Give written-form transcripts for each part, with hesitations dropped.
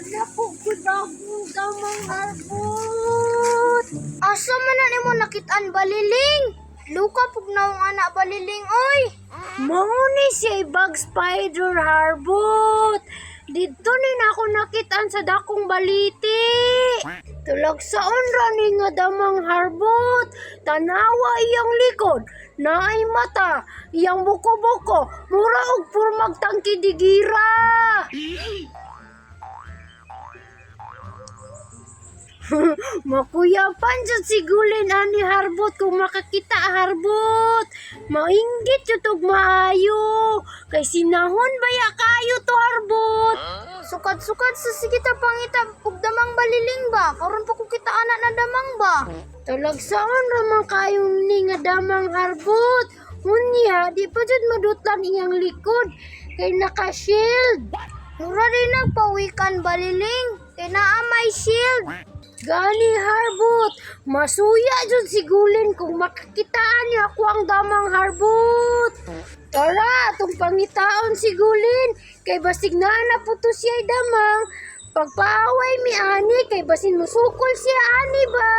Napugudagong damang harbot. Asa man na nimo nakitaan baliling? Luka pugnaw nga na baliling oy. Mao ni siya bug spider harbot. Dito ni na ako nakitaan sa dakong baliti. Tulagsaon ra ni nga damang harbot. Tanawa iyang likod, naay mata, iyang buko-buko, mura og purmag tangki digira. Makuyapan jud sigulin ani harbot kung makakita harbot. Mainggit jud og maayo. Kay sinahon baya kayo to harbot. Sukat-sukat sa sigita pangita og damang baliling ba? Karon pa ko kita anak na damang ba? Talagsaon ra man kayo ni nga damang harbot. Unya, di pa jud madutlan iyang likod kay naka-shield. Mura rin nagpawikan baliling kay naa may shield. Gani harbot, masuya jud sigulin kung makakitaan niya ako ang damang harbot. Tara, itong pangitaon sigulin, kay basig na naputo siya damang. Pagpaaway mi ani, kay basin musukol siya ani ba?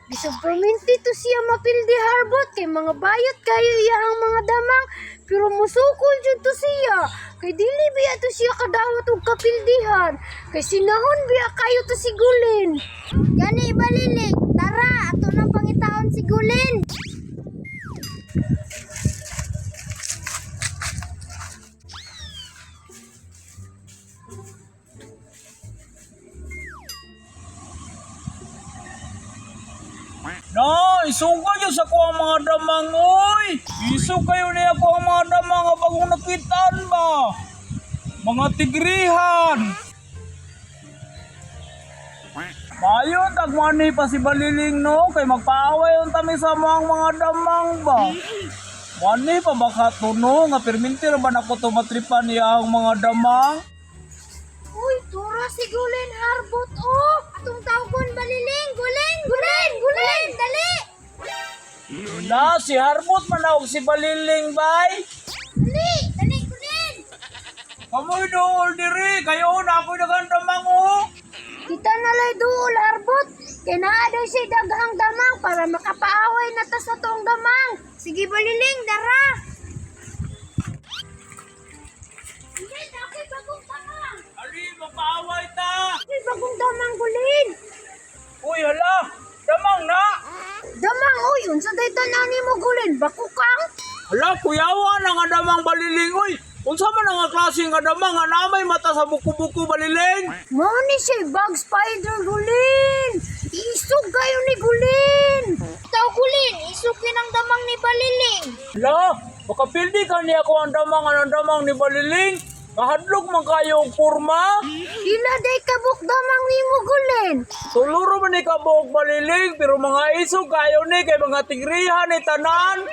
Bisag perminti to siya mapildi harbot, kay mga bayot kayo iyahang mga damang. Pero musukol jud to siya, kay dili biya to siya kadawat og kapildihan. Kay sinahon biya kayo to sigulin. Gani baliling, tara, ato nang pangitaon sigulin. Na, isungka nyo sa ko ang mga damang, oy! Isog kayo niya ko ang mga damang nga bagong nakitaan ba? Mga tigrihan! Mayon, tagmani pa si Baliling, no? Kay magpaaway yung tami sa mga damang ba? Mani pa baka tuno, nga perminti ba na ko tumatripan niya ang mga damang? Uy, tura sigulin harbot oh! Atong tawgon baliling, gulen, gulen, gulen, dali! Na, si Harbot manawag si Baliling, bay! Dali, dali, gulen! Kamoy dool diri, kayo na ako'y nagandamang oh! Kita nalay duol harbot, kay naa daw siya daghang damang para makapaaway na ta sa tong damang. Sige baliling, dara! Hindi, ako'y bagong damang! Ali, mapaaway ta! Ako'y bagong damang gulin! Uy, hala! Damang na! Damang, uy, unsa day tanani mo gulin? Bakukang? Hala, kuyawa na nga damang Baliling, uy! Unsa man nga klase nga damang nga namay mata sa buku-buku Baliling? Mao ni siya bug spider gulin! Isog kayo ni gulin! Ikaw gulin, isugin ang damang ni baliling! Hala, makapildi ka niya ko ang damang ni Baliling? Kahadlok man kayo og porma? Ila day kabuk damang ni mo gulin! Tuluro man ni ka buok Baliling, pero mga isog kayo ni kay mga tigrihan ni tanan.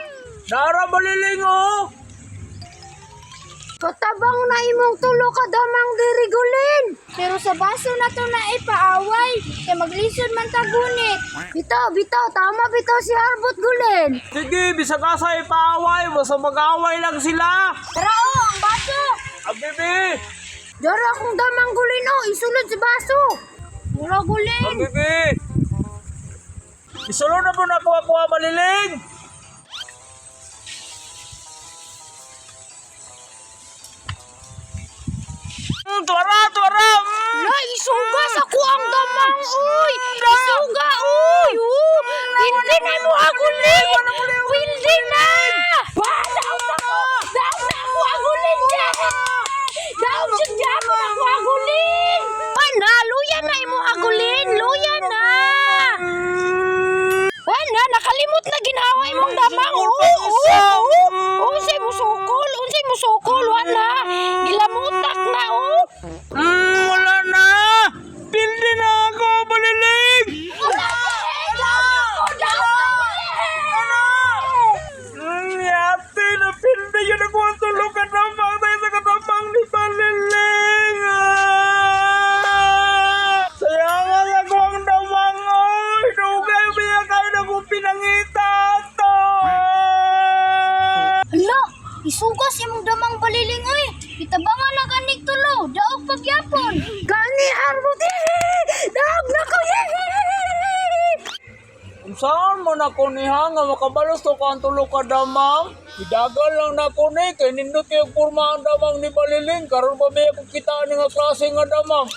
Dara Baliling, oh! Katabang na imong tulo ka damang diri gulin! Pero sa baso na to na ipaaway, kay maglisod man tagunit. Bitaw, bitaw, tama bitaw si harbot gulin! Sige, bisag asa ipaaway, basta mag-away lang sila. Tara o, ang baso! Abibi! Dara akong damang gulin o, isulod sa baso! Mura gulin! Abibi! Isulod na po na kuha Baliling! Tuwara! Tuwara! La, isuga sa kuang damang, uy! Isuga, uy! Hindi na mo agulin! Hindi na! Daw na mo agulin niya! Daw siya mo na mo agulin! Ana, luya na imo agulin! Luya na! Ana, nakalimot na ginawa imong damang! Unsay musukol! Unsay musukol! Wala! Gilamutak na, oh! Wala na! Pildi na ako, Baliling! Yate na pildi yun ako ang tulog katapang tayo sa katapang ni Baliling! Sayangan ako ang damang, oy! Dugay biya kayo na kong pinangita to! Hala, isugas imong damang baliling oy. Bitabangan na ganig tulo, daog pagyapon. Gani harbot. Daog na ko. Kung saan mo na ko niha nga makabalos to ka ang tulo ka damang? Idagal lang na ko ni, kay nindot yung purma ang damang ni Baliling. Karoon pa ba yung kita ni nga klase nga damang?